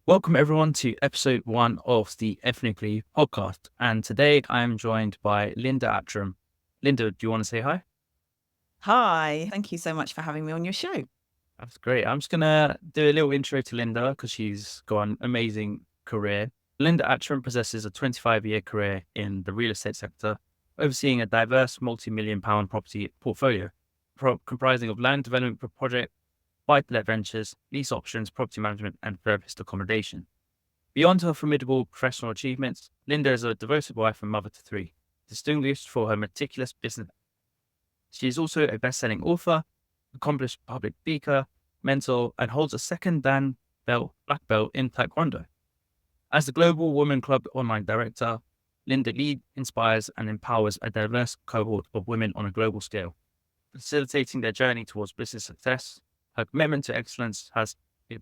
Welcome everyone to episode 1 of the Ethnically Podcast. And today I am joined by Linda Attram. Linda, do you want to say hi? Hi, thank you so much for having me on your show. That's great. I'm just going to do a little intro to Linda because she's got an amazing career. Linda Attram possesses a 25-year career in the real estate sector, overseeing a diverse multi-million pound property portfolio comprising of land development project, buy-to-let ventures, lease options, property management, and therapist accommodation. Beyond her formidable professional achievements, Linda is a devoted wife and mother to 3, distinguished for her meticulous business. She is also a best-selling author, accomplished public speaker, mentor, and holds a second Dan black belt in taekwondo. As the Global Women Club online director, Linda leads, inspires, and empowers a diverse cohort of women on a global scale, facilitating their journey towards business success. Her commitment to excellence has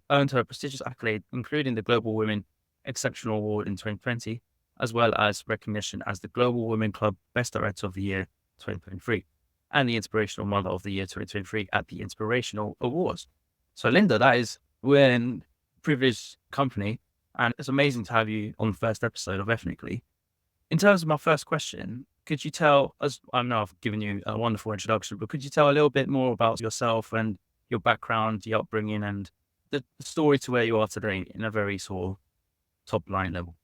earned her a prestigious accolade, including the Global Women Exceptional Award in 2020, as well as recognition as the Global Women Club Best Director of the Year 2023 and the Inspirational Mother of the Year 2023 at the Inspirational Awards. So, Linda, we're in privileged company, and it's amazing to have you on the first episode of Ethnically. In terms of my first question, could you tell us, I know I've given you a wonderful introduction, but could you tell a little bit more about yourself and your background, your upbringing, and the story to where you are today in a very sort of top line level?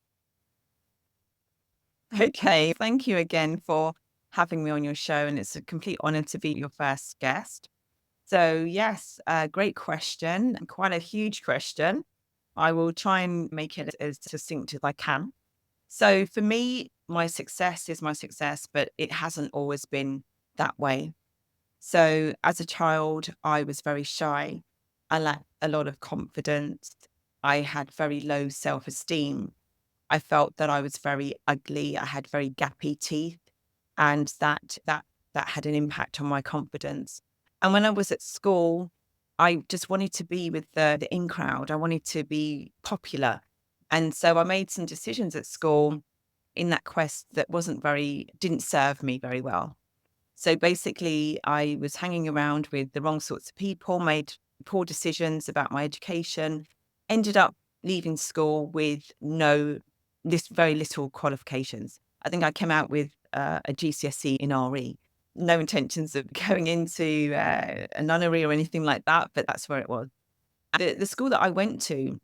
Okay, thank you again for having me on your show, and it's a complete honor to be your first guest. So, yes, great question, and quite a huge question. I will try and make it as succinct as I can. So, for me, my success is my success, but it hasn't always been that way. So, as a child, I was very shy. I lacked a lot of confidence. I had very low self esteem. I felt that I was very ugly. I had very gappy teeth, and that had an impact on my confidence. And when I was at school, I just wanted to be with the in crowd. I wanted to be popular. And so I made some decisions at school in that quest that didn't serve me very well. So basically, I was hanging around with the wrong sorts of people, made poor decisions about my education, ended up leaving school with this very little qualifications. I think I came out with a GCSE in RE. No intentions of going into a nunnery or anything like that, but that's where it was. The school that I went to,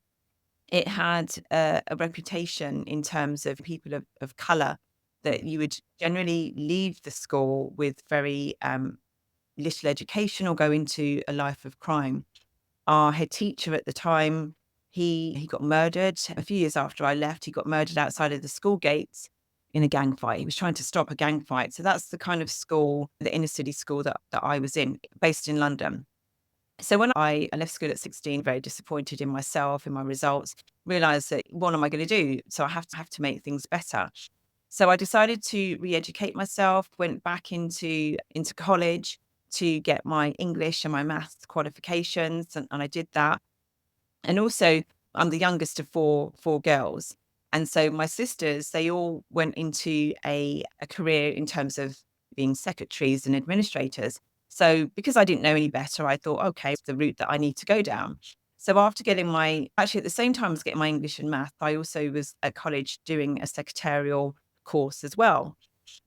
it had a reputation in terms of people of color that you would generally leave the school with very little education or go into a life of crime. Our head teacher at the time, he got murdered. A few years after I left, he got murdered outside of the school gates in a gang fight. He was trying to stop a gang fight. So that's the kind of school, the inner city school that I was in, based in London. So when I left school at 16, very disappointed in myself, in my results, realized that what am I going to do? So I have to make things better. So I decided to re-educate myself, went back into college to get my English and my maths qualifications, and I did that. And also, I'm the youngest of four girls. And so my sisters, they all went into a career in terms of being secretaries and administrators. So because I didn't know any better, I thought, okay, it's the route that I need to go down. So after actually at the same time as getting my English and math, I also was at college doing a secretarial course as well.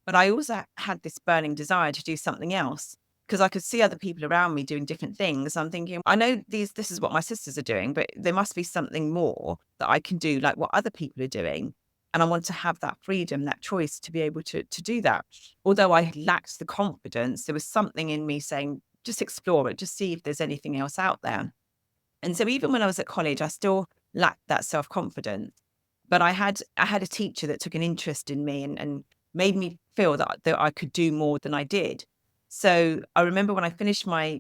But I also had this burning desire to do something else because I could see other people around me doing different things. I'm thinking, I know this is what my sisters are doing, but there must be something more that I can do, like what other people are doing. And I want to have that freedom, that choice to be able to do that. Although I lacked the confidence, there was something in me saying, just explore it, just see if there's anything else out there. And so even when I was at college, I still lacked that self-confidence. But I had a teacher that took an interest in me and made me feel that I could do more than I did. So I remember when I finished my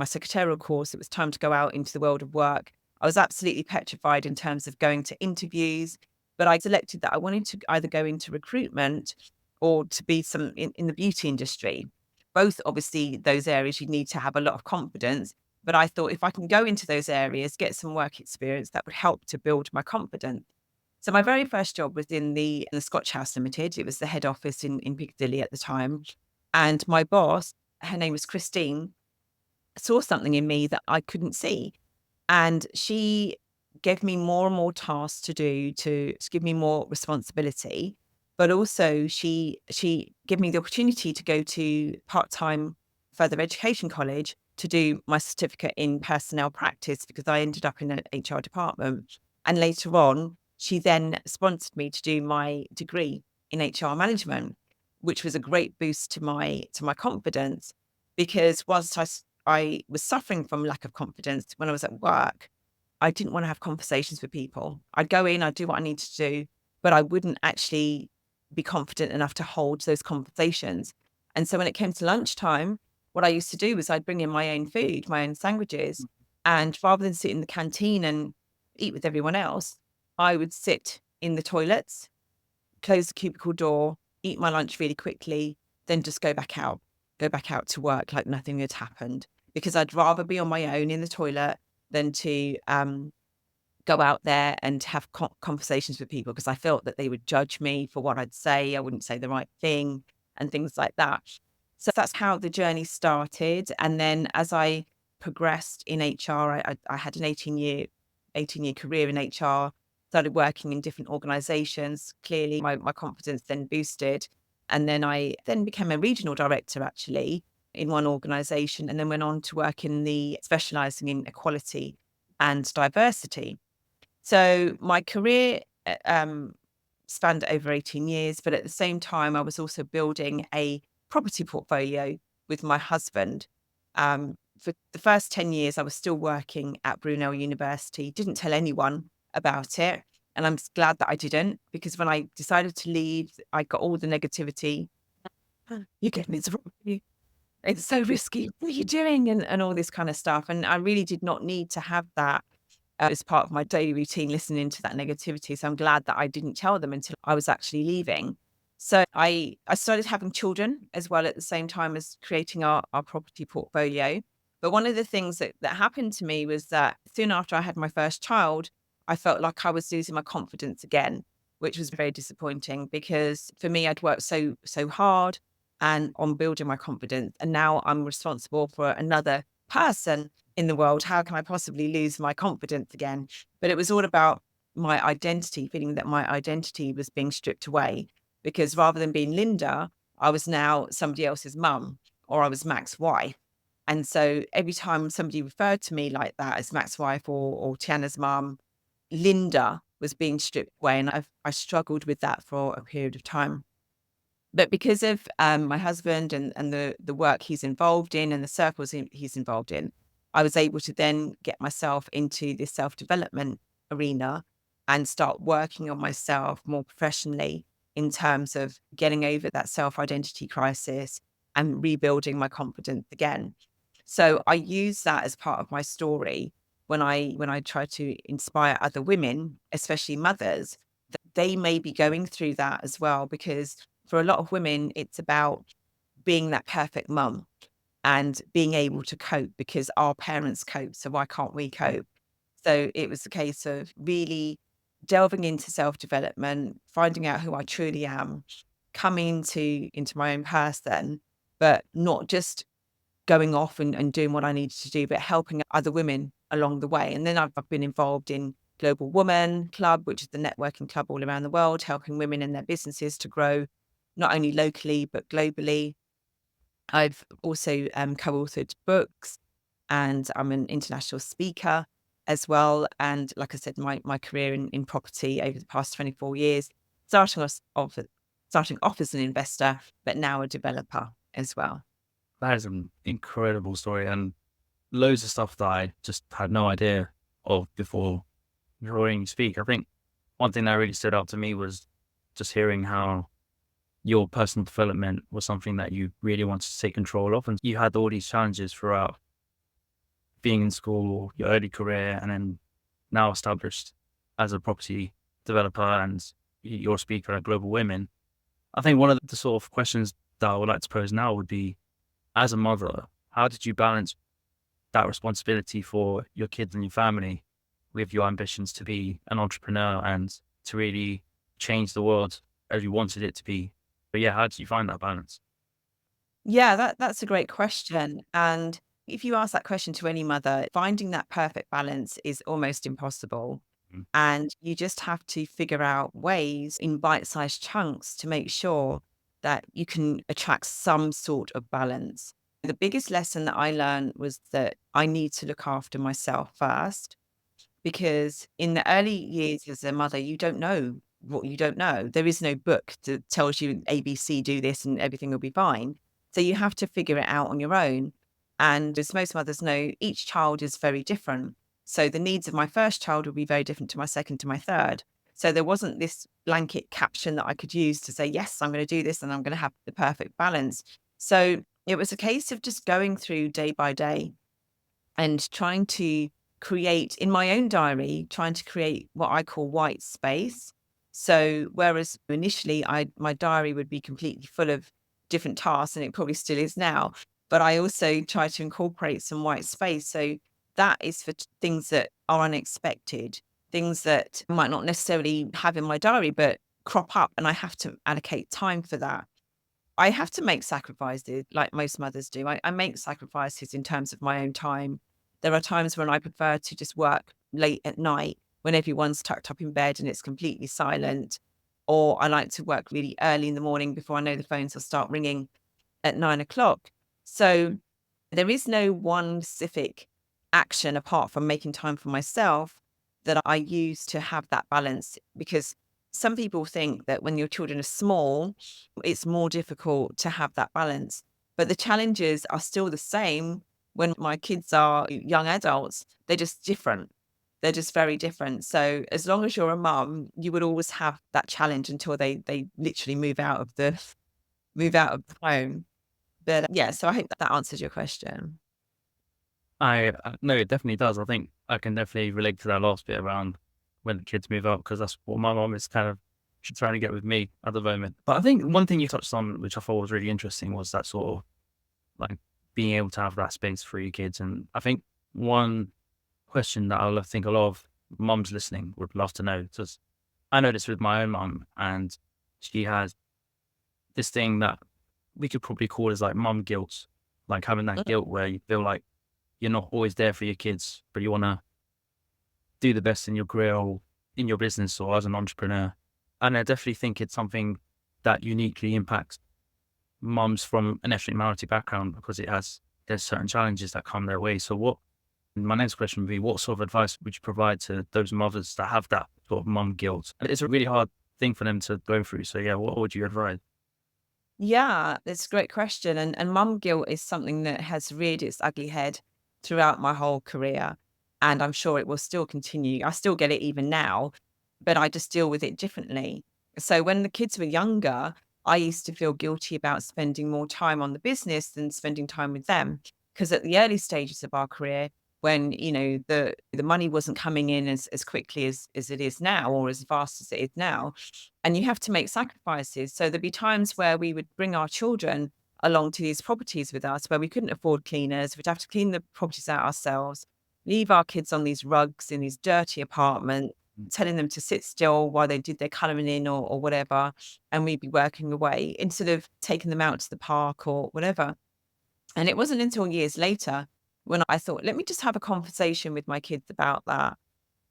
secretarial course, it was time to go out into the world of work. I was absolutely petrified in terms of going to interviews, but I selected that I wanted to either go into recruitment or to be in the beauty industry. Both obviously those areas you need to have a lot of confidence. But I thought if I can go into those areas, get some work experience, that would help to build my confidence. So my very first job was in the Scotch House Limited. It was the head office in Piccadilly at the time. And my boss, her name was Christine, saw something in me that I couldn't see. And she gave me more and more tasks to do, to give me more responsibility. But also she gave me the opportunity to go to part-time further education college to do my certificate in personnel practice, because I ended up in an HR department. And later on, she then sponsored me to do my degree in HR management, which was a great boost to my confidence. Because whilst I was suffering from lack of confidence when I was at work, I didn't want to have conversations with people. I'd go in, I'd do what I needed to do, but I wouldn't actually be confident enough to hold those conversations. And so when it came to lunchtime, what I used to do was I'd bring in my own food, my own sandwiches. And rather than sit in the canteen and eat with everyone else, I would sit in the toilets, close the cubicle door, eat my lunch really quickly, then just go back out to work like nothing had happened. Because I'd rather be on my own in the toilet than to go out there and have conversations with people, because I felt that they would judge me for what I'd say. I wouldn't say the right thing and things like that. So that's how the journey started. And then as I progressed in HR, I had an 18-year career in HR, started working in different organizations. Clearly, my confidence then boosted. And then I then became a regional director, actually, in one organization, and then went on to work specializing in equality and diversity. So my career spanned over 18 years, but at the same time, I was also building a property portfolio with my husband. For the first 10 years, I was still working at Brunel University, didn't tell anyone about it. And I'm glad that I didn't, because when I decided to leave, I got all the negativity. You're getting into property. It's so risky. What are you doing? And all this kind of stuff. And I really did not need to have that as part of my daily routine, listening to that negativity. So I'm glad that I didn't tell them until I was actually leaving. So I started having children as well at the same time as creating our property portfolio. But one of the things that happened to me was that soon after I had my first child, I felt like I was losing my confidence again, which was very disappointing, because for me, I'd worked so hard and on building my confidence. And now I'm responsible for another person in the world. How can I possibly lose my confidence again? But it was all about my identity, feeling that my identity was being stripped away, because rather than being Linda, I was now somebody else's mum, or I was Mac's wife. And so every time somebody referred to me like that as Mac's wife or Tiana's mum, Linda was being stripped away. And I struggled with that for a period of time. But because of my husband and the work he's involved in and the circles he's involved in, I was able to then get myself into this self-development arena and start working on myself more professionally in terms of getting over that self-identity crisis and rebuilding my confidence again. So I use that as part of my story when I try to inspire other women, especially mothers, that they may be going through that as well. Because for a lot of women, it's about being that perfect mum and being able to cope, because our parents cope, so why can't we cope? So it was a case of really delving into self-development, finding out who I truly am, coming into my own person, but not just going off and doing what I needed to do, but helping other women along the way. And then I've been involved in Global Woman Club, which is the networking club all around the world, helping women in their businesses to grow, not only locally, but globally. I've also co-authored books, and I'm an international speaker as well. And like I said, my career in property over the past 24 years, starting off as an investor, but now a developer as well. That is an incredible story, and loads of stuff that I just had no idea of before hearing you speak. I think one thing that really stood out to me was just hearing how your personal development was something that you really wanted to take control of, and you had all these challenges throughout being in school, your early career, and then now established as a property developer and your speaker at Global Women. I think one of the sort of questions that I would like to pose now would be, as a mother, how did you balance that responsibility for your kids and your family with your ambitions to be an entrepreneur and to really change the world as you wanted it to be? But yeah, how did you find that balance? Yeah, that's a great question. And if you ask that question to any mother, finding that perfect balance is almost impossible. Mm. And you just have to figure out ways in bite-sized chunks to make sure that you can attract some sort of balance. The biggest lesson that I learned was that I need to look after myself first, because in the early years as a mother, you don't know what you don't know. There is no book that tells you ABC, do this and everything will be fine. So you have to figure it out on your own. And as most mothers know, each child is very different. So the needs of my first child will be very different to my second, to my third. So there wasn't this blanket caption that I could use to say, yes, I'm going to do this and I'm going to have the perfect balance. So it was a case of just going through day by day and trying to create in my own diary, trying to create what I call white space. So whereas initially my diary would be completely full of different tasks, and it probably still is now, but I also try to incorporate some white space. So that is for things that are unexpected, things that I might not necessarily have in my diary, but crop up, and I have to allocate time for that. I have to make sacrifices like most mothers do. I make sacrifices in terms of my own time. There are times when I prefer to just work late at night when everyone's tucked up in bed and it's completely silent. Or I like to work really early in the morning before I know the phones will start ringing at 9 o'clock. So there is no one specific action apart from making time for myself that I use to have that balance, because some people think that when your children are small, it's more difficult to have that balance. But the challenges are still the same when my kids are young adults. They're just different. They're just very different. So as long as you're a mum, you would always have that challenge until they literally move out of the home. But yeah, so I hope that that answers your question. No, it definitely does. I think I can definitely relate to that last bit around when the kids move out, because that's what my mom is kind of she's trying to get with me at the moment. But I think one thing you touched on, which I thought was really interesting, was that sort of like being able to have that space for your kids. And I think one question that I think a lot of mums listening would love to know, because I know this with my own mum, and she has this thing that we could probably call as like mum guilt, like having that guilt where you feel like you're not always there for your kids, but you want to do the best in your career or in your business or as an entrepreneur. And I definitely think it's something that uniquely impacts mums from an ethnic minority background, because there's certain challenges that come their way. So my next question would be, what sort of advice would you provide to those mothers that have that sort of mum guilt? And it's a really hard thing for them to go through. So yeah, what would you advise? Yeah, it's a great question. And mum guilt is something that has reared its ugly head throughout my whole career. And I'm sure it will still continue. I still get it even now, but I just deal with it differently. So when the kids were younger, I used to feel guilty about spending more time on the business than spending time with them. Because at the early stages of our career, when the money wasn't coming in as quickly as it is now, or as fast as it is now, and you have to make sacrifices. So there'd be times where we would bring our children along to these properties with us where we couldn't afford cleaners. We'd have to clean the properties out ourselves, leave our kids on these rugs in these dirty apartments, telling them to sit still while they did their colouring in or whatever. And we'd be working away instead of taking them out to the park or whatever. And it wasn't until years later when I thought, let me just have a conversation with my kids about that.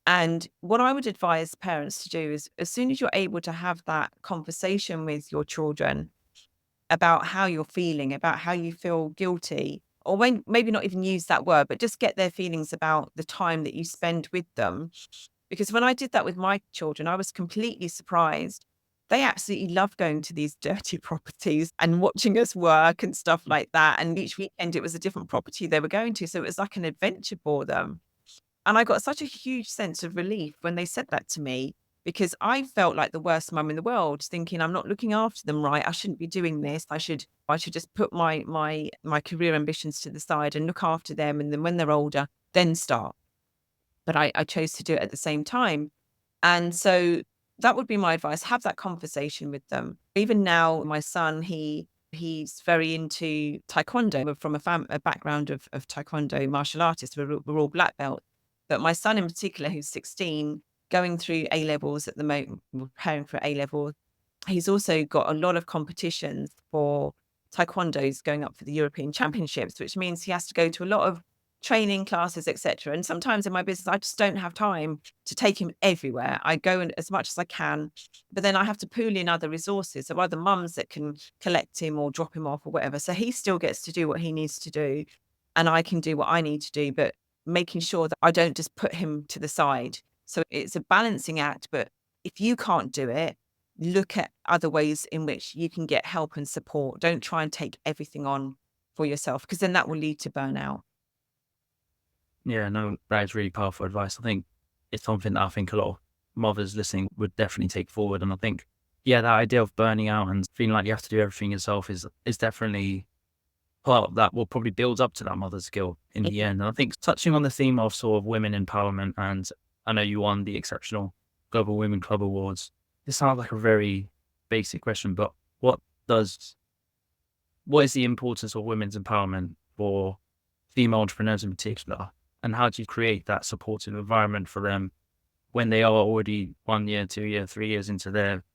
And what I would advise parents to do is, as soon as you're able to have that conversation with your children about how you're feeling, about how you feel guilty, or when maybe not even use that word, but just get their feelings about the time that you spend with them. Because when I did that with my children, I was completely surprised. They absolutely love going to these dirty properties and watching us work and stuff like that. And each weekend it was a different property they were going to. So it was like an adventure for them. And I got such a huge sense of relief when they said that to me, because I felt like the worst mum in the world, thinking I'm not looking after them right. I shouldn't be doing this. I should just put my career ambitions to the side and look after them. And then when they're older, then start. But I chose to do it at the same time. And so that would be my advice. Have that conversation with them. Even now, my son, he's very into taekwondo. We're from a background of taekwondo martial artists. We're all black belt. But my son in particular, who's 16, going through A levels at the moment, preparing for A level, he's also got a lot of competitions for taekwondos going up for the European Championships, which means he has to go to a lot of training classes, etc. And sometimes in my business, I just don't have time to take him everywhere. I go in as much as I can, but then I have to pool in other resources. So other mums that can collect him or drop him off or whatever. So he still gets to do what he needs to do, and I can do what I need to do, but making sure that I don't just put him to the side. So it's a balancing act, but if you can't do it, look at other ways in which you can get help and support. Don't try and take everything on for yourself, because then that will lead to burnout. Yeah, no, that is really powerful advice. I think it's something that I think a lot of mothers listening would definitely take forward. And I think, yeah, that idea of burning out and feeling like you have to do everything yourself is definitely part of that will probably build up to that mother skill in the end. And I think touching on the theme of sort of women empowerment, and I know you won the Exceptional Global Women Club Awards. This sounds like a very basic question, but what is the importance of women's empowerment for female entrepreneurs in particular? And how do you create that supportive environment for them when they are already 1 year, 2 year, 3 years into their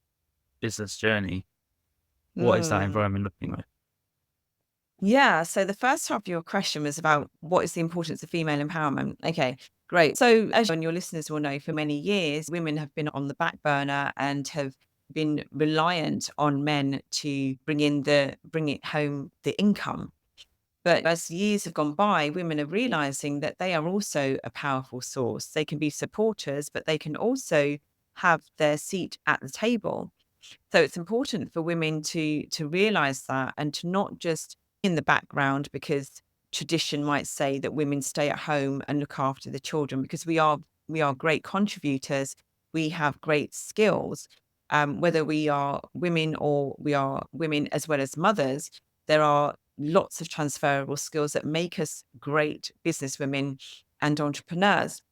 business journey? What is that Mm. environment looking like? Yeah. So the first half of your question was about what is the importance of female empowerment. Okay, great. So as you and your listeners will know, for many years, women have been on the back burner and have been reliant on men to bring it home the income. But as years have gone by, women are realizing that they are also a powerful source. They can be supporters, but they can also have their seat at the table. So it's important for women to realize that, and to not just in the background, because tradition might say that women stay at home and look after the children, because we are great contributors. We have great skills. Whether we are women or we are women as well as mothers, there are lots of transferable skills that make us great businesswomen and entrepreneurs.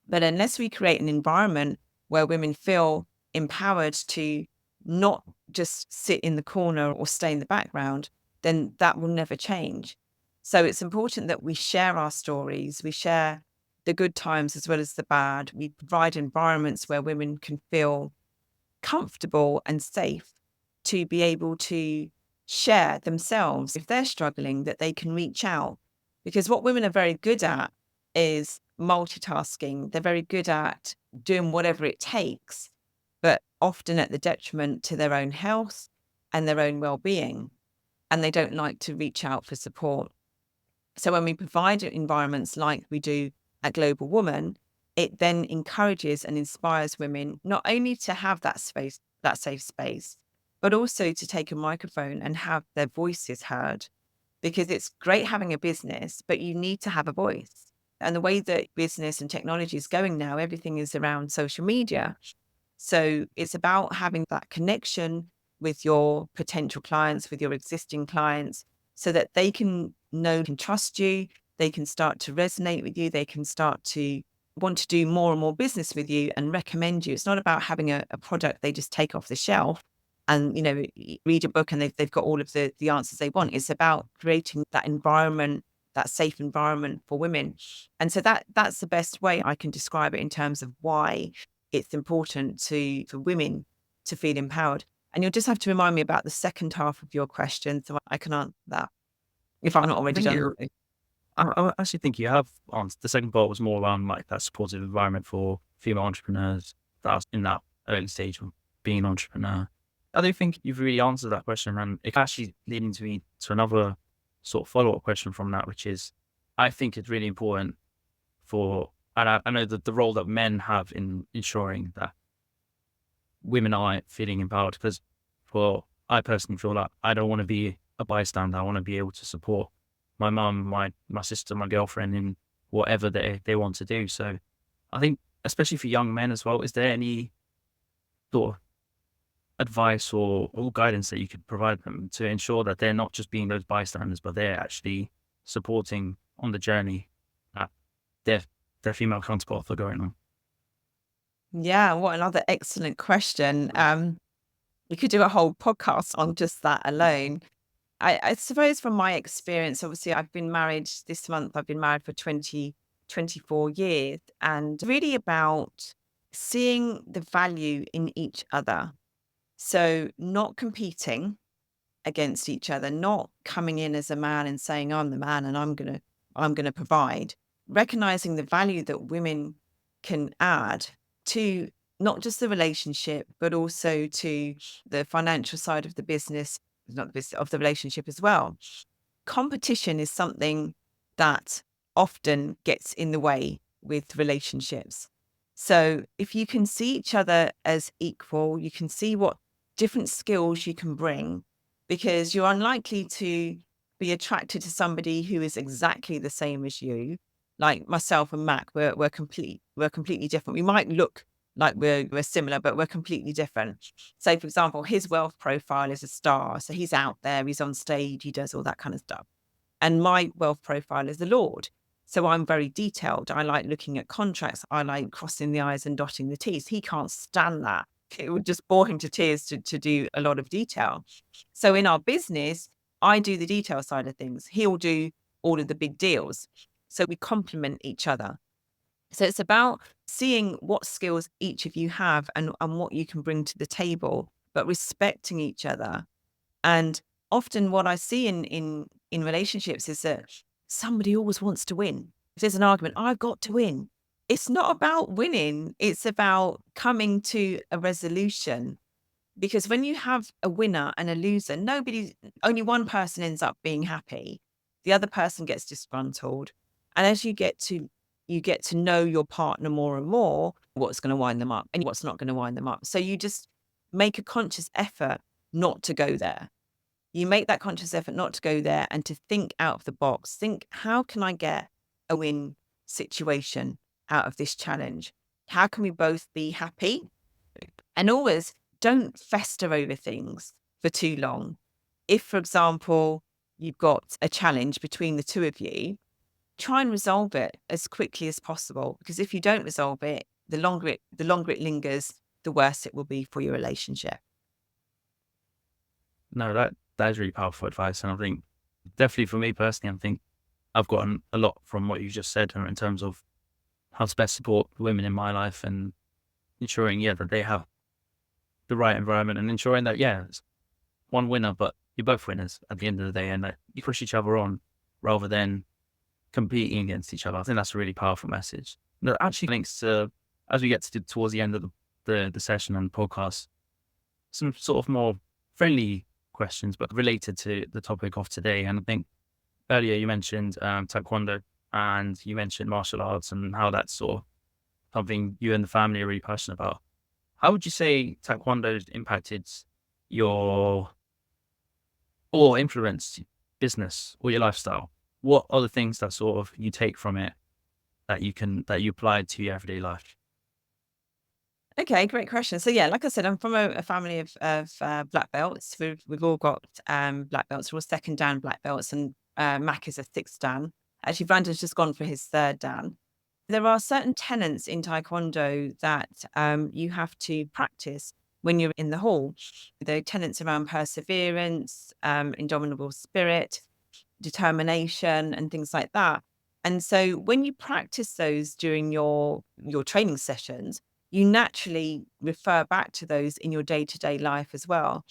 But unless we create an environment where women feel empowered to not just sit in the corner or stay in the background, then that will never change. So it's important that we share our stories, we share the good times as well as the bad. We provide environments where women can feel comfortable and safe to be able to share themselves. If they're struggling, that they can reach out. Because what women are very good at is multitasking. They're very good at doing whatever it takes, but often at the detriment to their own health and their own well-being. And they don't like to reach out for support. So when we provide environments like we do at Global Woman, it then encourages and inspires women not only to have that space, that safe space, but also to take a microphone and have their voices heard. Because it's great having a business, but you need to have a voice. And the way that business and technology is going now, everything is around social media. So it's about having that connection with your potential clients, with your existing clients, so that they can know and trust you. They can start to resonate with you. They can start to want to do more and more business with you and recommend you. It's not about having a product they just take off the shelf and, read a book and they've got all of the answers they want. It's about creating that environment, that safe environment for women. And so that's the best way I can describe it in terms of why it's important for women to feel empowered. And you'll just have to remind me about the second half of your question so I can answer that if I'm not I already think done. I actually think you have answered. The second part was more around like that supportive environment for female entrepreneurs that's in that early stage of being an entrepreneur. I do think you've really answered that question, and it's actually leading to me to another sort of follow-up question from that, which is, I think it's really important and I know that the role that men have in ensuring that women are feeling empowered, because I personally feel like I don't want to be a bystander. I want to be able to support my mum, my sister, my girlfriend in whatever they want to do. So I think, especially for young men as well, is there any sort of advice or guidance that you could provide them to ensure that they're not just being those bystanders, but they're actually supporting on the journey that their female counterparts are going on? Yeah, what another excellent question. We could do a whole podcast on just that alone. I suppose from my experience, obviously, I've been married this month. I've been married for 24 years, and really about seeing the value in each other. So not competing against each other, not coming in as a man and saying, I'm the man and I'm going to provide. Recognizing the value that women can add to not just the relationship, but also to the financial side of the business, not the business, of the relationship as well. Competition is something that often gets in the way with relationships. So if you can see each other as equal, you can see what different skills you can bring, because you're unlikely to be attracted to somebody who is exactly the same as you. Like myself and Mac, we're completely different. We might look like we're similar, but we're completely different. So, for example, his wealth profile is a star. So he's out there, he's on stage, he does all that kind of stuff. And my wealth profile is the Lord. So I'm very detailed. I like looking at contracts. I like crossing the I's and dotting the T's. He can't stand that. It would just bore him to tears to do a lot of detail. So in our business, I do the detail side of things. He'll do all of the big deals. So we complement each other. So it's about seeing what skills each of you have and what you can bring to the table, but respecting each other. And often what I see in relationships is that somebody always wants to win. If there's an argument, I've got to win. It's not about winning. It's about coming to a resolution. Because when you have a winner and a loser, only one person ends up being happy. The other person gets disgruntled. And as you get to know your partner more and more, what's going to wind them up and what's not going to wind them up. So you just make a conscious effort not to go there. You make that conscious effort not to go there and to think out of the box. Think, how can I get a win situation out of this challenge? How can we both be happy? And always don't fester over things for too long. If, for example, you've got a challenge between the two of you, try and resolve it as quickly as possible. Because if you don't resolve it, the longer it lingers, the worse it will be for your relationship. No, that is really powerful advice. And I think definitely for me personally, I think I've gotten a lot from what you just said in terms of how to best support women in my life and ensuring, that they have the right environment and ensuring that, it's one winner, but you're both winners at the end of the day and that you push each other on rather than competing against each other. I think that's a really powerful message. That actually links to, as we get towards the end of the session and podcast, some sort of more friendly questions, but related to the topic of today. And I think earlier you mentioned taekwondo and you mentioned martial arts and how that's sort of something you and the family are really passionate about. How would you say taekwondo has impacted your or influenced business or your lifestyle? What are the things that sort of you take from it that you apply to your everyday life? Okay, great question. So yeah, like I said, I'm from a family of black belts. We've all got black belts. We're all second dan black belts, and Mac is a sixth dan. Actually, Brandon's just gone for his third dan. There are certain tenets in taekwondo that you have to practice when you're in the hall. The tenets around perseverance, indomitable spirit, determination, and things like that. And so when you practice those during your training sessions, you naturally refer back to those in your day-to-day life as well.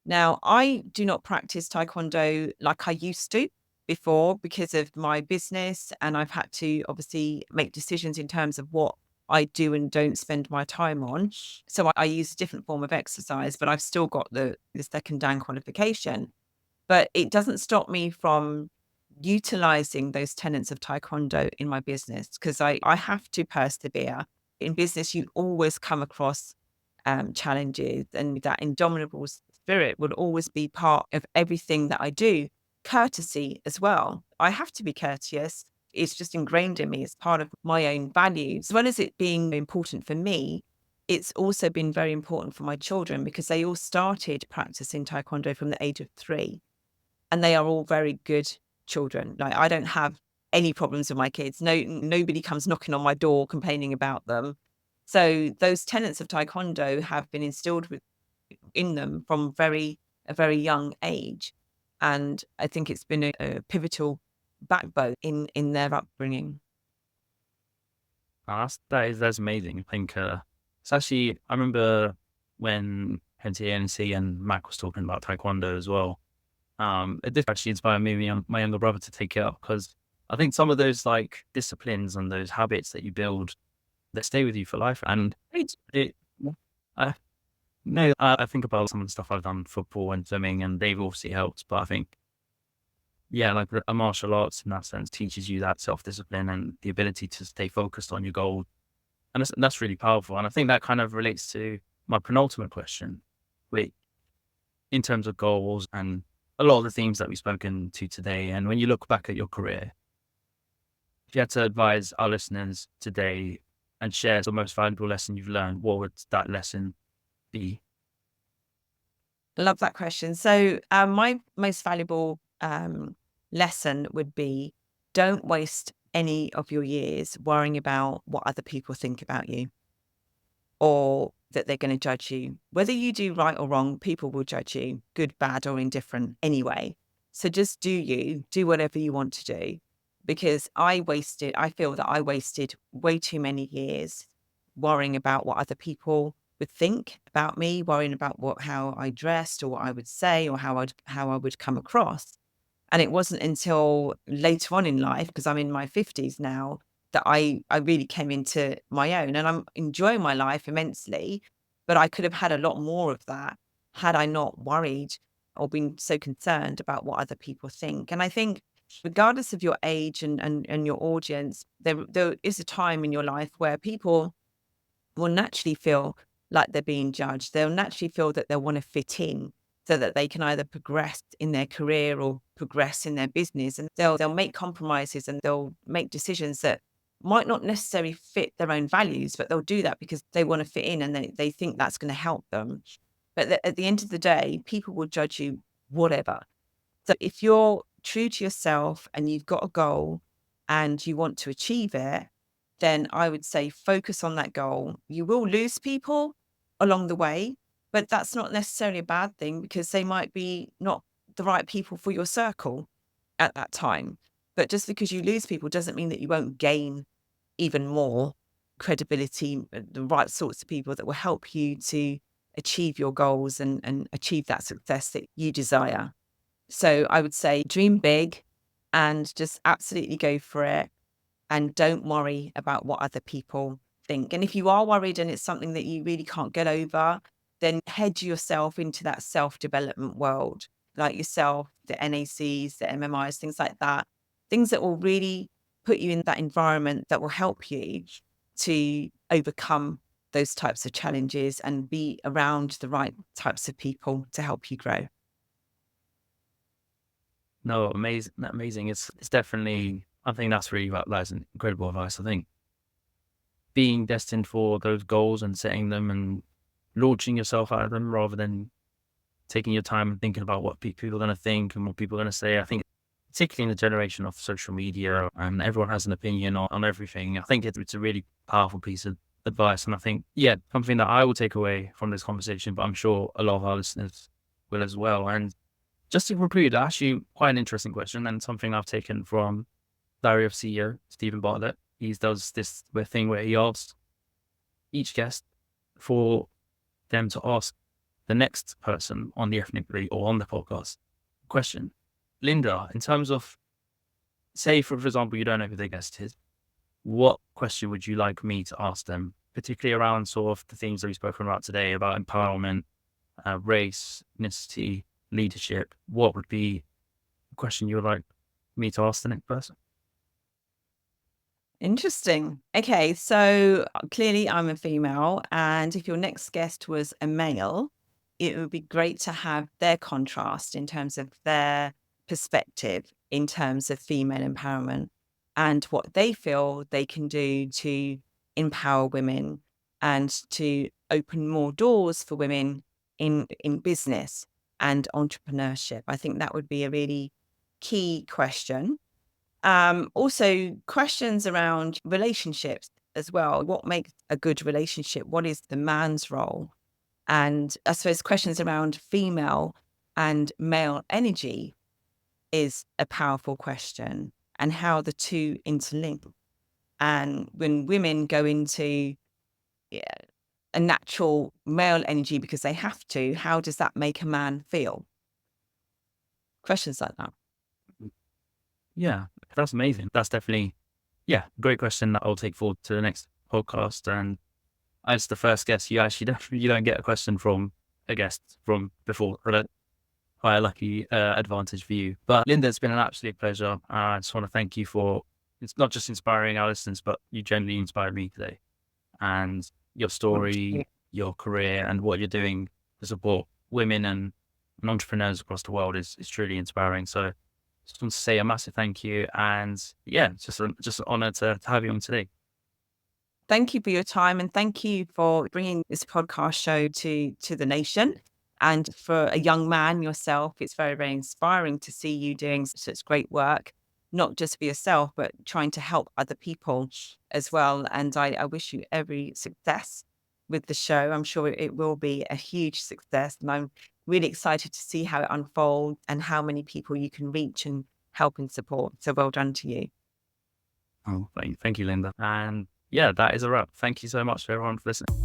Now, I do not practice taekwondo like I used to before because of my business, and I've had to obviously make decisions in terms of what I do and don't spend my time on. So I use a different form of exercise, but I've still got the second dan qualification. But it doesn't stop me from utilizing those tenets of taekwondo in my business because I have to persevere. In business, you always come across challenges, and that indomitable spirit will always be part of everything that I do. Courtesy as well. I have to be courteous. It's just ingrained in me. It's part of my own values. As well as it being important for me, it's also been very important for my children because they all started practicing taekwondo from the age of 3. And they are all very good children. Like, I don't have any problems with my kids. Nobody comes knocking on my door complaining about them. So those tenets of taekwondo have been instilled in them from a very young age. And I think it's been a pivotal backbone in their upbringing. Oh, that's amazing. I think it's actually, I remember when NC and Mac was talking about taekwondo as well. It did actually inspire me and my younger brother to take it up because I think some of those like disciplines and those habits that you build, they stay with you for life. And I, no, I think about some of the stuff I've done, football and swimming, and they've obviously helped. But I think, yeah, like a martial arts in that sense teaches you that self-discipline and the ability to stay focused on your goal. And that's really powerful. And I think that kind of relates to my penultimate question, which in terms of goals and a lot of the themes that we've spoken to today. And when you look back at your career, if you had to advise our listeners today and share the most valuable lesson you've learned, what would that lesson be? Love that question. So my most valuable lesson would be, don't waste any of your years worrying about what other people think about you or that they're going to judge you. Whether you do right or wrong, people will judge you, good, bad, or indifferent anyway. So just do whatever you want to do. Because I feel that I wasted way too many years worrying about what other people would think about me, worrying about how I dressed or what I would say or how I would come across. And it wasn't until later on in life, because I'm in my 50s now, that I really came into my own, and I'm enjoying my life immensely. But I could have had a lot more of that had I not worried or been so concerned about what other people think. And I think regardless of your age and your audience, there is a time in your life where people will naturally feel like they're being judged. They'll naturally feel that they'll want to fit in so that they can either progress in their career or progress in their business. And they'll make compromises and they'll make decisions that might not necessarily fit their own values, but they'll do that because they want to fit in and they think that's going to help them. But at the end of the day, people will judge you whatever. So if you're true to yourself and you've got a goal and you want to achieve it, then I would say focus on that goal. You will lose people along the way, but that's not necessarily a bad thing because they might be not the right people for your circle at that time. But just because you lose people doesn't mean that you won't gain even more credibility, the right sorts of people that will help you to achieve your goals and achieve that success that you desire. So I would say dream big and just absolutely go for it. And don't worry about what other people think. And if you are worried and it's something that you really can't get over, then head yourself into that self-development world, like yourself, the NACs, the MMIs, things like that. Things that will really put you in that environment that will help you to overcome those types of challenges and be around the right types of people to help you grow. No, amazing. It's definitely, I think that's incredible advice. I think being destined for those goals and setting them and launching yourself out of them rather than taking your time and thinking about what people are going to think and what people are going to say. I think particularly in the generation of social media and everyone has an opinion on everything, I think it's a really powerful piece of advice. And I think, yeah, something that I will take away from this conversation, but I'm sure a lot of our listeners will as well. And just to conclude, actually quite an interesting question and something I've taken from Diary of CEO, Stephen Bartlett. He does this thing where he asks each guest for them to ask the next person on the Ethnically or on the podcast question. Linda, in terms of, say, for example, you don't know who the guest is, what question would you like me to ask them, particularly around sort of the themes that we've spoken about today about empowerment, race, ethnicity, leadership? What would be a question you would like me to ask the next person? Interesting. Okay, so clearly I'm a female, and if your next guest was a male, it would be great to have their contrast in terms of their perspective, in terms of female empowerment and what they feel they can do to empower women and to open more doors for women in business and entrepreneurship. I think that would be a really key question. Also, questions around relationships as well. What makes a good relationship? What is the man's role? And I suppose questions around female and male energy is a powerful question, and how the two interlink. And when women go into a natural male energy because they have to, how does that make a man feel? Questions like that. Yeah. That's amazing. That's definitely, great question that I'll take forward to the next podcast. And as the first guest, you actually don't get a question from a guest from before. Quite a lucky advantage for you. But Linda, it's been an absolute pleasure. I just want to thank you for, it's not just inspiring our listeners, but you genuinely inspired me today. And your story, your career, and what you're doing to support women and entrepreneurs across the world is truly inspiring. So just want to say a massive thank you. And it's just an honor to have you on today. Thank you for your time, and thank you for bringing this podcast show to the nation. And for a young man yourself, it's very, very inspiring to see you doing such great work, not just for yourself, but trying to help other people as well. And I wish you every success with the show. I'm sure it will be a huge success. And I'm really excited to see how it unfolds and how many people you can reach and help and support. So well done to you. Oh, thank you, Linda. And that is a wrap. Thank you so much to everyone for listening.